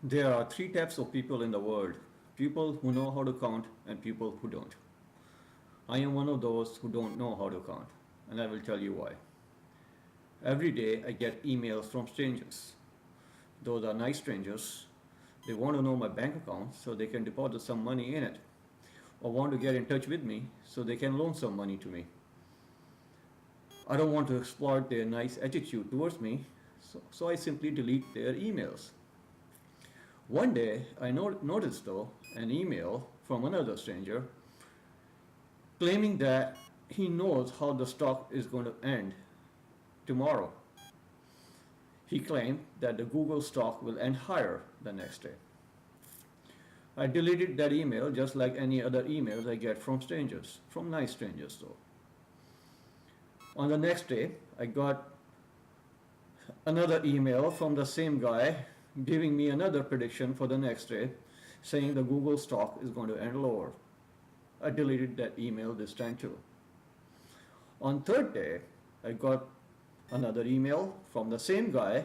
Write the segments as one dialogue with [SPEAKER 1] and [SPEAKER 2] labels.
[SPEAKER 1] There are three types of people in the world: people who know how to count and people who don't. I am one of those who don't know how to count, and I will tell you why. Every day I get emails from strangers. Those are nice strangers. They want to know my bank account so they can deposit some money in it, or want to get in touch with me so they can loan some money to me. I don't want to exploit their nice attitude towards me, so I simply delete their emails. One day, I noticed though an email from another stranger claiming that he knows how the stock is going to end tomorrow. He claimed that the Google stock will end higher the next day. I deleted that email just like any other emails I get from strangers, from nice strangers though. On the next day, I got another email from the same guy giving me another prediction for the next day, saying the Google stock is going to end lower. I deleted that email this time too. On third day, I got another email from the same guy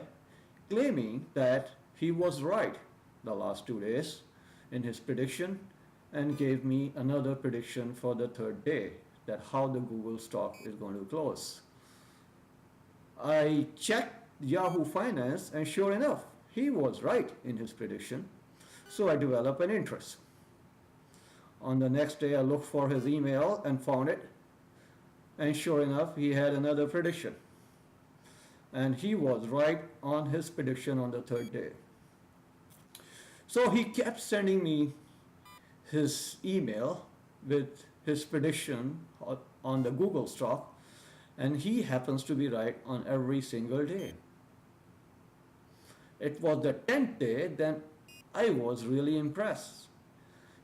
[SPEAKER 1] claiming that he was right the last 2 days in his prediction and gave me another prediction for the third day, that how the Google stock is going to close. I checked Yahoo Finance and sure enough, he was right in his prediction. So I developed an interest. On the next day, I looked for his email and found it. And sure enough, he had another prediction. And he was right on his prediction on the third day. So he kept sending me his email with his prediction on the Google stock, and he happens to be right on every single day. It was the 10th day that I was really impressed.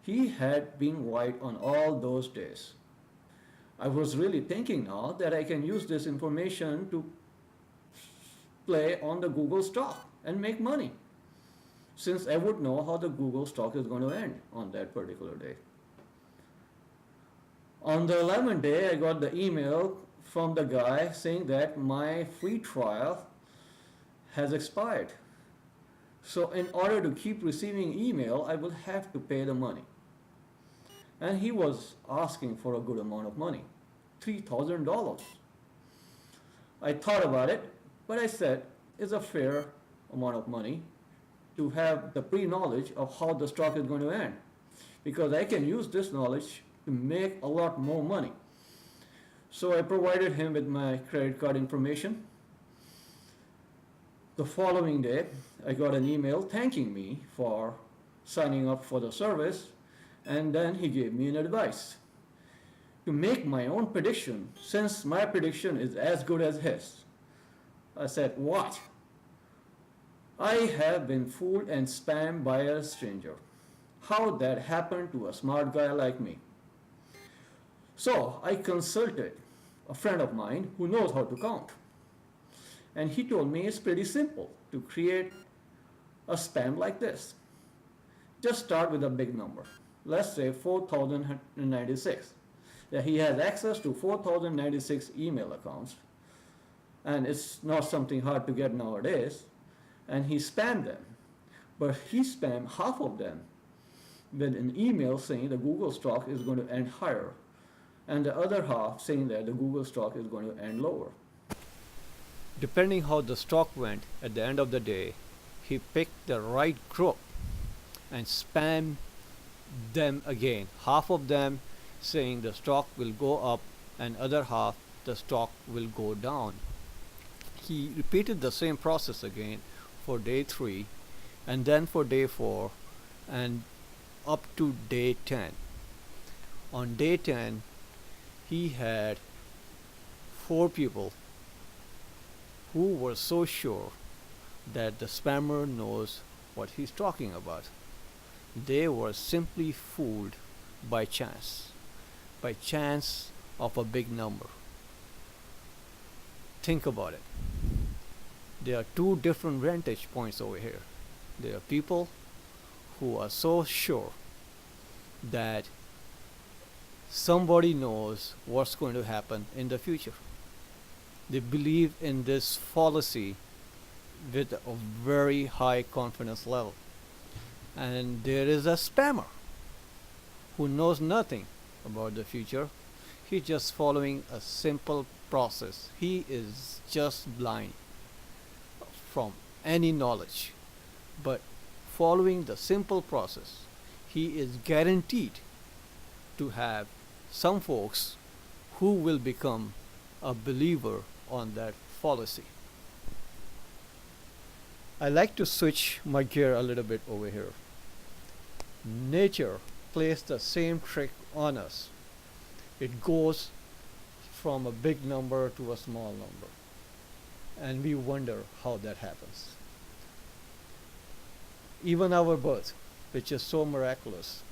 [SPEAKER 1] He had been right on all those days. I was really thinking now that I can use this information to play on the Google stock and make money, since I would know how the Google stock is going to end on that particular day. On the 11th day, I got the email from the guy saying that my free trial has expired. So in order to keep receiving email, I will have to pay the money. And he was asking for a good amount of money, $3,000. I thought about it, but I said it's a fair amount of money to have the pre-knowledge of how the stock is going to end, because I can use this knowledge to make a lot more money. So I provided him with my credit card information. The following day, I got an email thanking me for signing up for the service, and then he gave me an advice to make my own prediction, since my prediction is as good as his. I said, what? I have been fooled and spammed by a stranger. How that happened to a smart guy like me? So I consulted a friend of mine who knows how to count. And he told me it's pretty simple to create a spam like this. Just start with a big number. Let's say 4096. That he has access to 4096 email accounts, and it's not something hard to get nowadays, and he spammed them. But he spammed half of them with an email saying the Google stock is going to end higher, and the other half saying that the Google stock is going to end lower. Depending how the stock went at the end of the day, he picked the right group and spammed them again. Half of them saying the stock will go up and other half the stock will go down. He repeated the same process again for day 3 and then for day 4 and up to day 10. On day 10, he had 4 people who were so sure that the spammer knows what he's talking about. They were simply fooled by chance of a big number. Think about it. There are 2 different vantage points over here. There are people who are so sure that somebody knows what's going to happen in the future. They believe in this fallacy with a very high confidence level.
[SPEAKER 2] And there is a spammer who knows nothing about the future. He's just following a simple process. He is just blind from any knowledge. But following the simple process, he is guaranteed to have some folks who will become a believer on that fallacy. I like to switch my gear a little bit over here. Nature plays the same trick on us. It goes from a big number to a small number, and we wonder how that happens. Even our birth, which is so miraculous,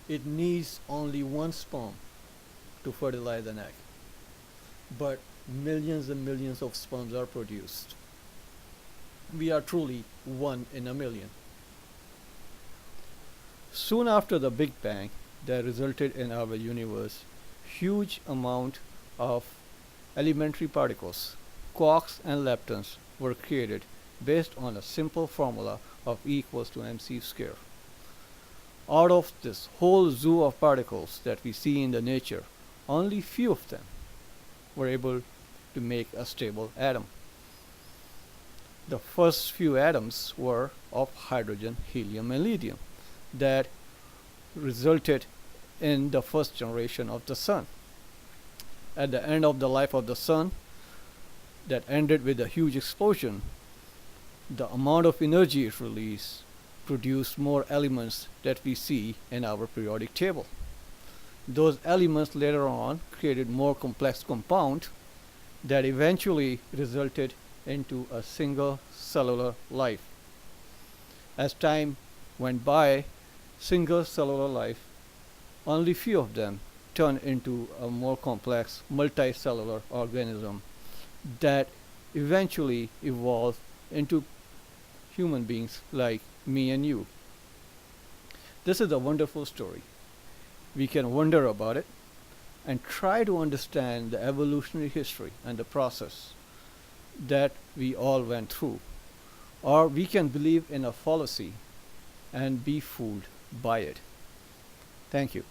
[SPEAKER 2] it needs only one sperm to fertilize an egg, but millions and millions of sperms are produced. We are truly one in a million. Soon after the Big Bang that resulted in our universe, huge amount of elementary particles, quarks and leptons, were created based on a simple formula of E equals to mc square. Out of this whole zoo of particles that we see in the nature, only few of them were able to make a stable atom. The first few atoms were of hydrogen, helium, and lithium that resulted in the first generation of the sun. At the end of the life of the sun, that ended with a huge explosion, the amount of energy it released produced more elements that we see in our periodic table. Those elements later on created more complex compound that eventually resulted into a single cellular life. As time went by, single cellular life, only few of them turned into a more complex multicellular organism that eventually evolved into human beings like me and you. This is a wonderful story. We can wonder about it and try to understand the evolutionary history and the process that we all went through. Or we can believe in a fallacy and be fooled by it. Thank you.